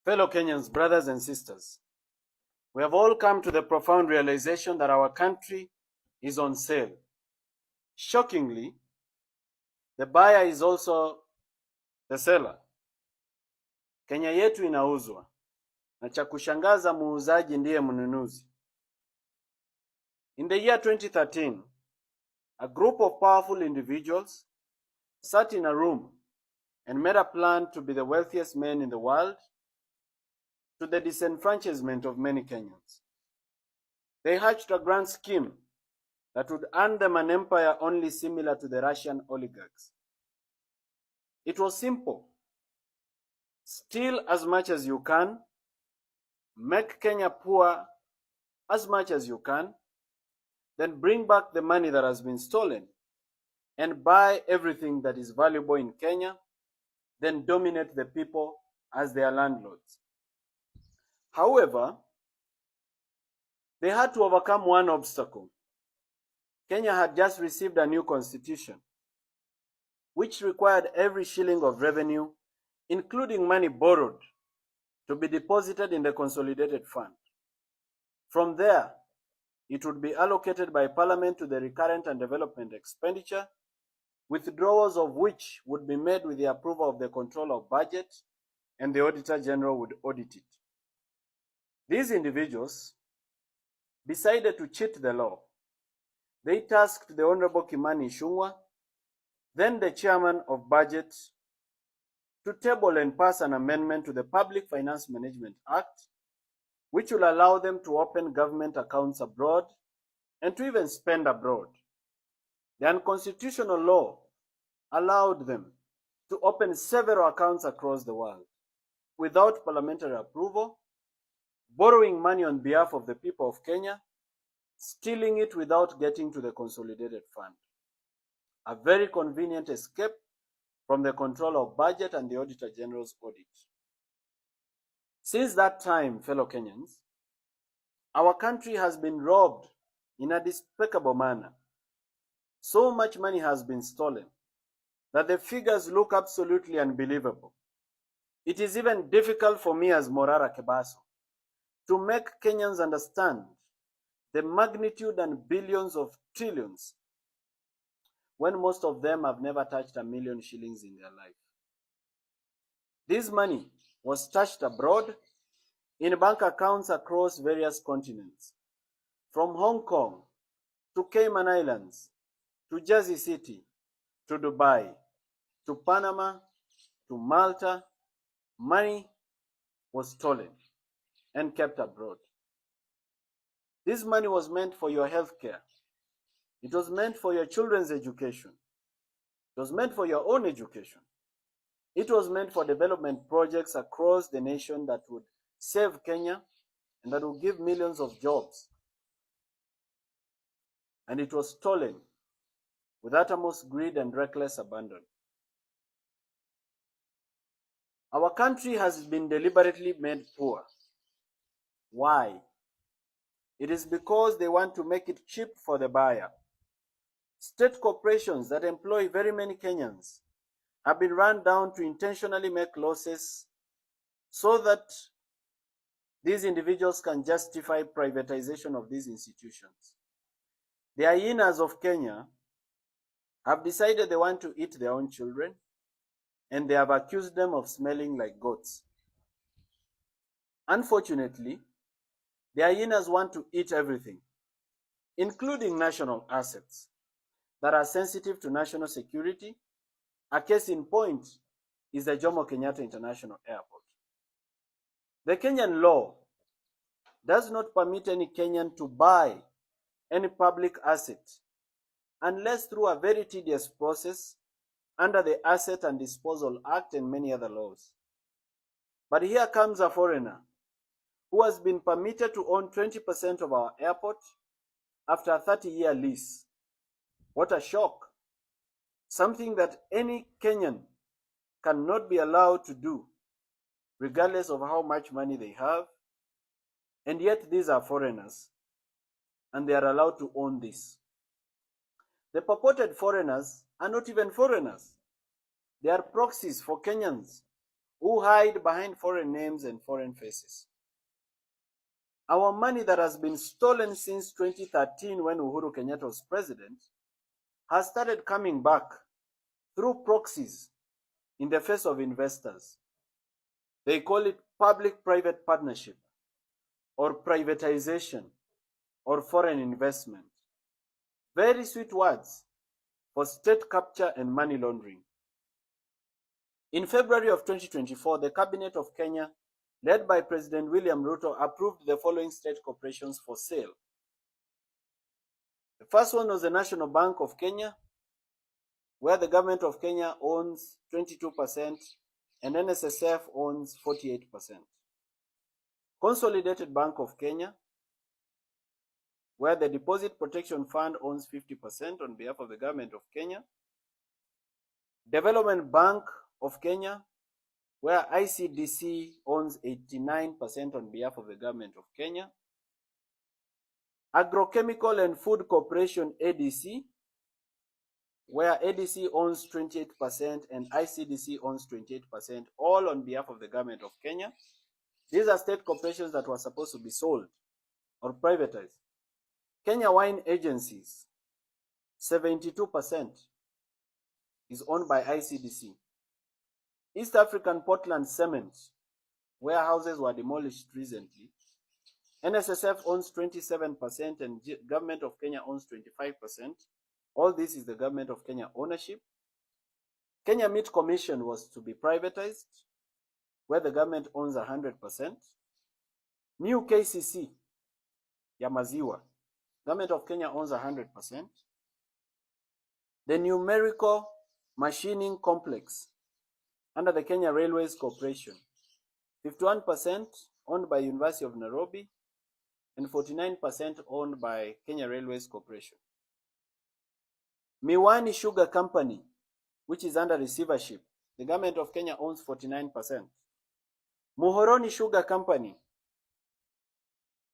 Fellow Kenyans, brothers and sisters, we have all come to the profound realization that our country is on sale. Shockingly, the buyer is also the seller. Kenya yetu inauzwa, na cha kushangaza muuzaji ndiye mnunuzi. In the year 2013, a group of powerful individuals sat in a room and made a plan to be the wealthiest men in the world, to the disenfranchisement of many Kenyans. They hatched a grand scheme that would earn them an empire only similar to the Russian oligarchs. It was simple. Steal as much as you can, make Kenya poor as much as you can, then bring back the money that has been stolen and buy everything that is valuable in Kenya, then dominate the people as their landlords. However, they had to overcome one obstacle. Kenya had just received a new constitution, which required every shilling of revenue, including money borrowed, to be deposited in the consolidated fund. From there, it would be allocated by Parliament to the recurrent and development expenditure, withdrawals of which would be made with the approval of the Controller of Budget, and the Auditor General would audit it. These individuals decided to cheat the law. They tasked the Honorable Kimani Ichung'wah, then the Chairman of Budget, to table and pass an amendment to the Public Finance Management Act, which will allow them to open government accounts abroad and to even spend abroad. The unconstitutional law allowed them to open several accounts across the world without parliamentary approval, borrowing money on behalf of the people of Kenya, stealing it without getting to the consolidated fund. A very convenient escape from the Controller of Budget and the Auditor General's audit. Since that time, fellow Kenyans, our country has been robbed in a despicable manner. So much money has been stolen that the figures look absolutely unbelievable. It is even difficult for me as Morara Kebaso to make Kenyans understand the magnitude and billions of trillions when most of them have never touched a million shillings in their life. This money was stashed abroad in bank accounts across various continents, from Hong Kong to Cayman Islands, to Jersey City, to Dubai, to Panama, to Malta. Money was stolen and kept abroad. This money was meant for your health care. It was meant for your children's education. It was meant for your own education. It was meant for development projects across the nation that would save Kenya and that would give millions of jobs. And it was stolen with uttermost greed and reckless abandon. Our country has been deliberately made poor. Why? It is because they want to make it cheap for the buyer. State corporations that employ very many Kenyans have been run down to intentionally make losses so that these individuals can justify privatization of these institutions. The hyenas of Kenya have decided they want to eat their own children, and they have accused them of smelling like goats. Unfortunately, the hyenas want to eat everything, including national assets that are sensitive to national security. A case in point is the Jomo Kenyatta International Airport. The Kenyan law does not permit any Kenyan to buy any public asset unless through a very tedious process under the Asset and Disposal Act and many other laws. But here comes a foreigner who has been permitted to own 20% of our airport after a 30-year lease. What a shock! Something that any Kenyan cannot be allowed to do, regardless of how much money they have. And yet these are foreigners, and they are allowed to own this. The purported foreigners are not even foreigners. They are proxies for Kenyans who hide behind foreign names and foreign faces. Our money that has been stolen since 2013 when Uhuru Kenyatta was president has started coming back through proxies in the face of investors. They call it public-private partnership or privatization or foreign investment. Very sweet words for state capture and money laundering. In February of 2024, the Cabinet of Kenya, led by President William Ruto, approved the following state corporations for sale. The first one was the National Bank of Kenya, where the government of Kenya owns 22% and NSSF owns 48%. Consolidated Bank of Kenya, where the Deposit Protection Fund owns 50% on behalf of the government of Kenya. Development Bank of Kenya, where ICDC owns 89% on behalf of the government of Kenya. Agrochemical and Food Corporation ADC, where ADC owns 28% and ICDC owns 28%, all on behalf of the government of Kenya. These are state corporations that were supposed to be sold or privatized. Kenya Wine Agencies, 72% is owned by ICDC. East African Portland Cement, where houses were demolished recently, NSSF owns 27% and government of Kenya owns 25%. All this is the government of Kenya ownership. Kenya Meat Commission was to be privatized, where the government owns 100%. New KCC, Yamaziwa, government of Kenya owns 100%. The Numerical Machining Complex, under the Kenya Railways Corporation, 51% owned by University of Nairobi and 49% owned by Kenya Railways Corporation. Miwani Sugar Company, which is under receivership, the government of Kenya owns 49%. Muhoroni Sugar Company,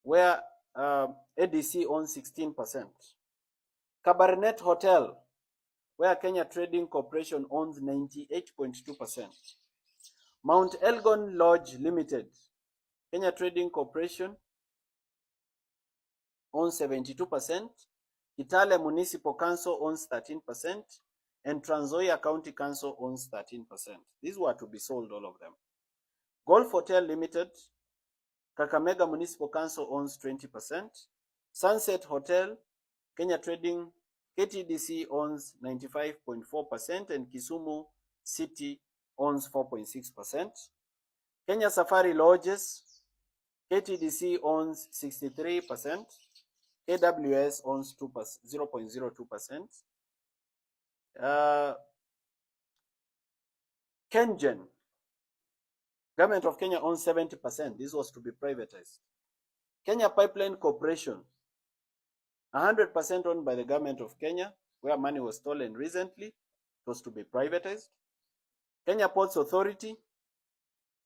where ADC owns 16%. Cabernet Hotel, where Kenya Trading Corporation owns 98.2%. Mount Elgon Lodge Limited, Kenya Trading Corporation owns 72%. Kitale Municipal Council owns 13%. And Trans Nzoia County Council owns 13%. These were to be sold, all of them. Golf Hotel Limited, Kakamega Municipal Council owns 20%. Sunset Hotel, Kenya Trading, KTDC owns 95.4% and Kisumu City owns 4.6%. Kenya Safari Lodges, KTDC owns 63%. KWS owns 0.02%. Kengen, government of Kenya owns 70%. This was to be privatized. Kenya Pipeline Corporation, 100% owned by the government of Kenya, where money was stolen recently. It was to be privatized. Kenya Ports Authority,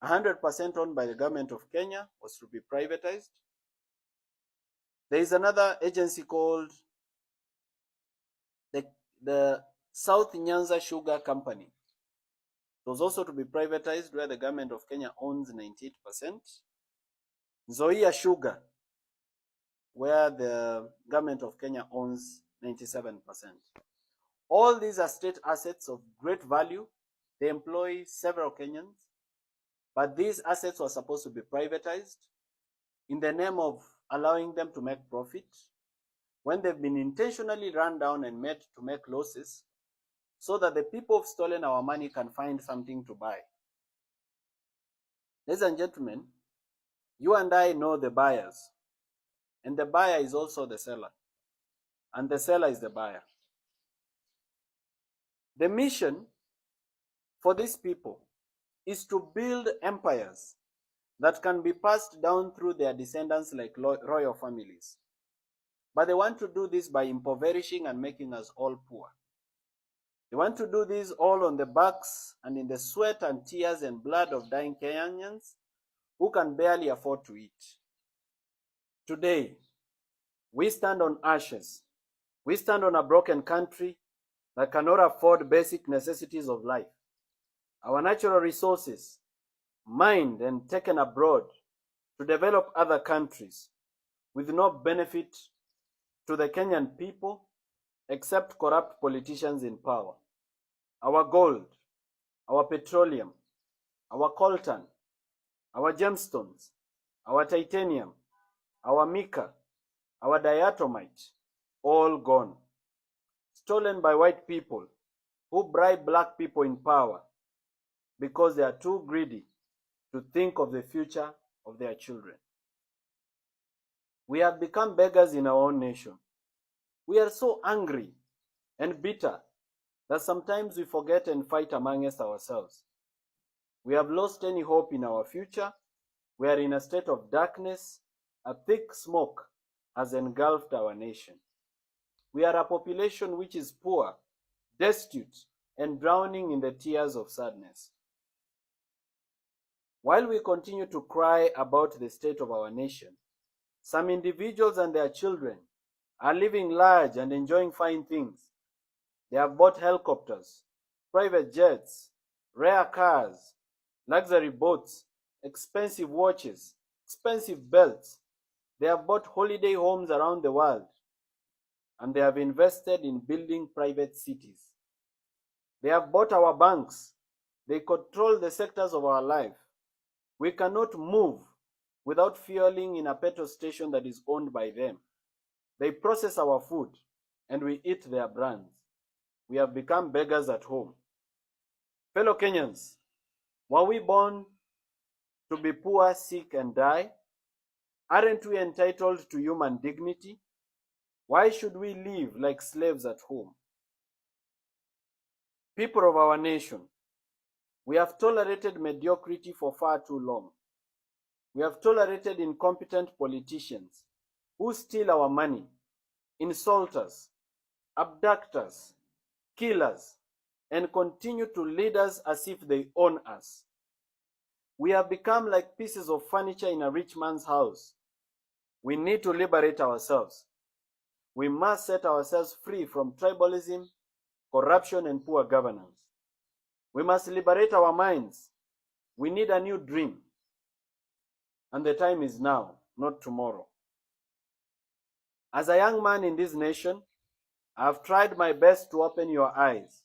100% owned by the government of Kenya, was to be privatized. There is another agency called the South Nyanza Sugar Company. It was also to be privatized, where the government of Kenya owns 98%. Nzoia Sugar, where the government of Kenya owns 97%. All these are state assets of great value. They employ several Kenyans, but these assets were supposed to be privatized in the name of allowing them to make profit, when they've been intentionally run down and made to make losses, so that the people who've stolen our money can find something to buy. Ladies and gentlemen, you and I know the buyers, and the buyer is also the seller, and the seller is the buyer. The mission for these people is to build empires that can be passed down through their descendants like royal families. But they want to do this by impoverishing and making us all poor. They want to do this all on the backs and in the sweat and tears and blood of dying Kenyans who can barely afford to eat. Today, we stand on ashes. We stand on a broken country that cannot afford basic necessities of life. Our natural resources mined and taken abroad to develop other countries with no benefit to the Kenyan people except corrupt politicians in power. Our gold, our petroleum, our coltan, our gemstones, our titanium, our mica, our diatomite, all gone. Stolen by white people who bribe black people in power because they are too greedy to think of the future of their children. We have become beggars in our own nation. We are so angry and bitter that sometimes we forget and fight amongst ourselves. We have lost any hope in our future. We are in a state of darkness. A thick smoke has engulfed our nation. We are a population which is poor, destitute, and drowning in the tears of sadness. While we continue to cry about the state of our nation, some individuals and their children are living large and enjoying fine things. They have bought helicopters, private jets, rare cars, luxury boats, expensive watches, expensive belts. They have bought holiday homes around the world, and they have invested in building private cities. They have bought our banks. They control the sectors of our life. We cannot move without fueling in a petrol station that is owned by them. They process our food, and we eat their brands. We have become beggars at home. Fellow Kenyans, were we born to be poor, sick, and die? Aren't we entitled to human dignity? Why should we live like slaves at home? People of our nation, we have tolerated mediocrity for far too long. We have tolerated incompetent politicians who steal our money, insult us, abduct us, kill us, and continue to lead us as if they own us. We have become like pieces of furniture in a rich man's house. We need to liberate ourselves. We must set ourselves free from tribalism, corruption, and poor governance. We must liberate our minds. We need a new dream. And the time is now, not tomorrow. As a young man in this nation, I have tried my best to open your eyes.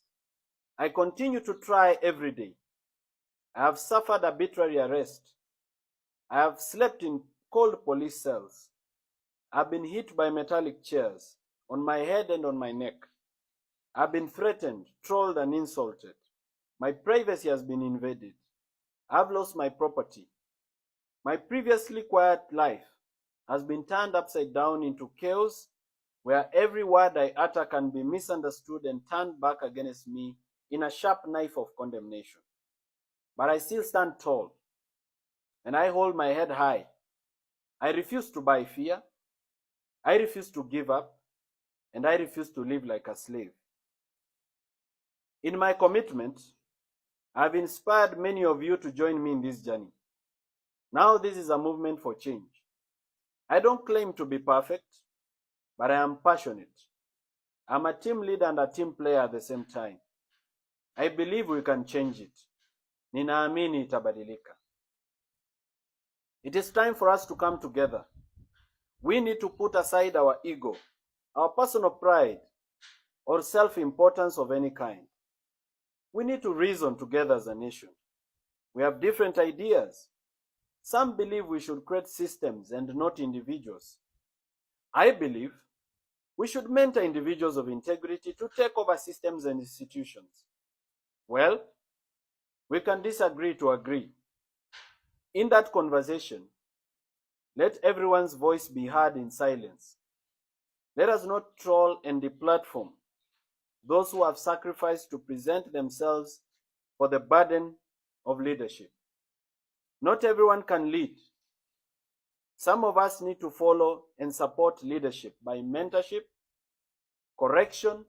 I continue to try every day. I have suffered arbitrary arrest. I have slept in cold police cells. I have been hit by metallic chairs on my head and on my neck. I have been threatened, trolled, and insulted. My privacy has been invaded. I have lost my property. My previously quiet life has been turned upside down into chaos where every word I utter can be misunderstood and turned back against me in a sharp knife of condemnation. But I still stand tall, and I hold my head high. I refuse to buy fear. I refuse to give up, and I refuse to live like a slave. In my commitment, I have inspired many of you to join me in this journey. Now this is a movement for change. I don't claim to be perfect, but I am passionate. I'm a team leader and a team player at the same time. I believe we can change it. Ninaamini itabadilika. It is time for us to come together. We need to put aside our ego, our personal pride, or self-importance of any kind. We need to reason together as a nation. We have different ideas. Some believe we should create systems and not individuals. I believe we should mentor individuals of integrity to take over systems and institutions. Well, we can disagree to agree. In that conversation, let everyone's voice be heard in silence. Let us not troll and deplatform those who have sacrificed to present themselves for the burden of leadership. Not everyone can lead. Some of us need to follow and support leadership by mentorship, correction,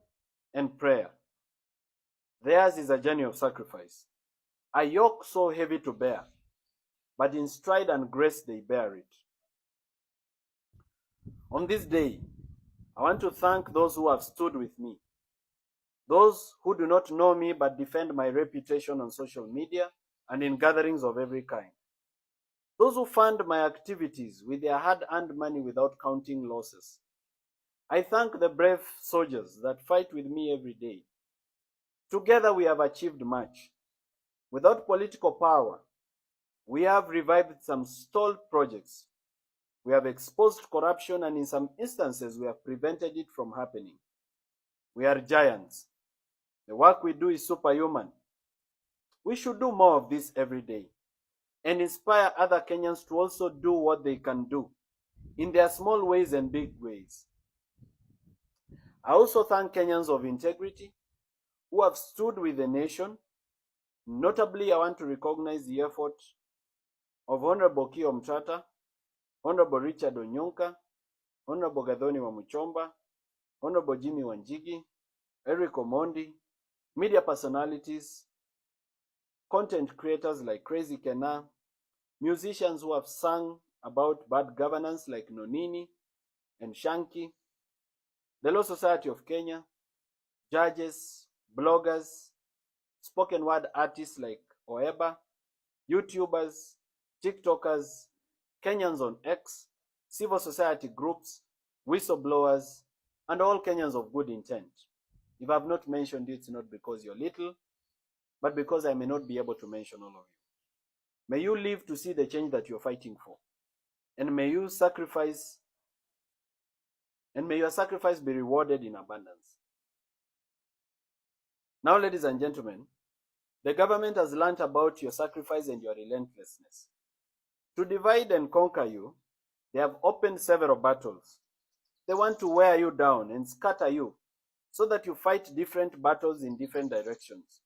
and prayer. Theirs is a journey of sacrifice, a yoke so heavy to bear, but in stride and grace they bear it. On this day, I want to thank those who have stood with me, those who do not know me but defend my reputation on social media and in gatherings of every kind. Those who fund my activities with their hard-earned money without counting losses. I thank the brave soldiers that fight with me every day. Together we have achieved much. Without political power, we have revived some stalled projects. We have exposed corruption, and in some instances we have prevented it from happening. We are giants. The work we do is superhuman. We should do more of this every day and inspire other Kenyans to also do what they can do in their small ways and big ways. I also thank Kenyans of integrity who have stood with the nation. Notably, I want to recognize the effort of Honorable Kio Mtata, Honorable Richard Onyonka, Honorable Gathoni Wamuchomba, Honorable Jimmy Wanjigi, Eric Omondi, media personalities, content creators like Crazy Kena, musicians who have sung about bad governance like Nonini and Shanky, the Law Society of Kenya, judges, bloggers, spoken word artists like Oeba, YouTubers, TikTokers, Kenyans on X, civil society groups, whistleblowers, and all Kenyans of good intent. If I have not mentioned you, it's not because you're little, but because I may not be able to mention all of you. May you live to see the change that you're fighting for. And may you sacrifice, and may your sacrifice be rewarded in abundance. Now, ladies and gentlemen, the government has learned about your sacrifice and your relentlessness. To divide and conquer you, they have opened several battles. They want to wear you down and scatter you so that you fight different battles in different directions.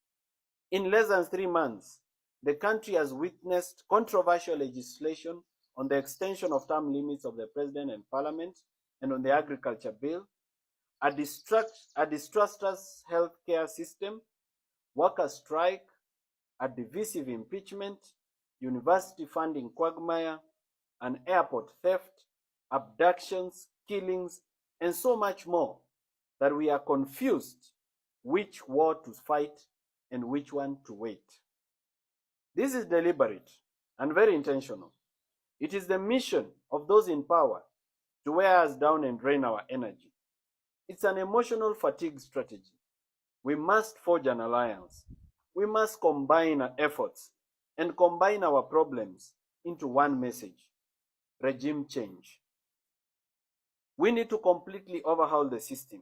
In less than 3 months, the country has witnessed controversial legislation on the extension of term limits of the president and parliament and on the agriculture bill, a disastrous healthcare system, worker strike, a divisive impeachment, university funding quagmire, an airport theft, abductions, killings, and so much more that we are confused which war to fight and which one to wait. This is deliberate and very intentional. It is the mission of those in power to wear us down and drain our energy. It's an emotional fatigue strategy. We must forge an alliance. We must combine our efforts and combine our problems into one message: regime change. We need to completely overhaul the system.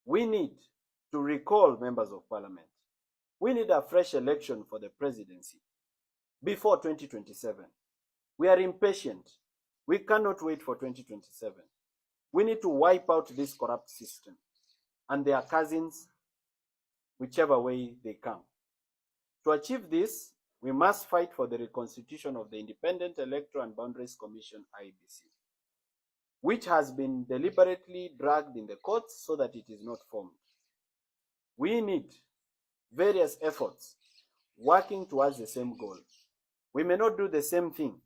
We need to recall members of parliament. We need a fresh election for the presidency before 2027. We are impatient. We cannot wait for 2027. We need to wipe out this corrupt system and their cousins, whichever way they come. To achieve this, we must fight for the reconstitution of the Independent Electoral and Boundaries Commission, IEBC, which has been deliberately dragged in the courts so that it is not formed. We need various efforts working towards the same goal. We may not do the same thing,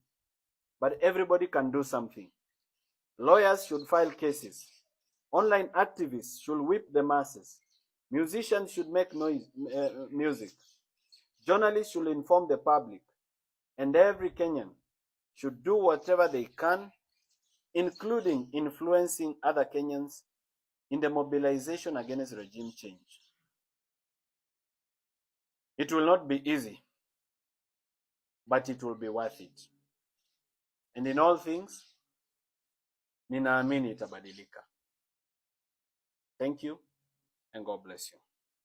but everybody can do something. Lawyers should file cases. Online activists should whip the masses. Musicians should make music. Journalists should inform the public. And every Kenyan should do whatever they can, including influencing other Kenyans in the mobilization against regime change. It will not be easy, but it will be worth it. And in all things, ninaamini itabadilika. Thank you, and God bless you.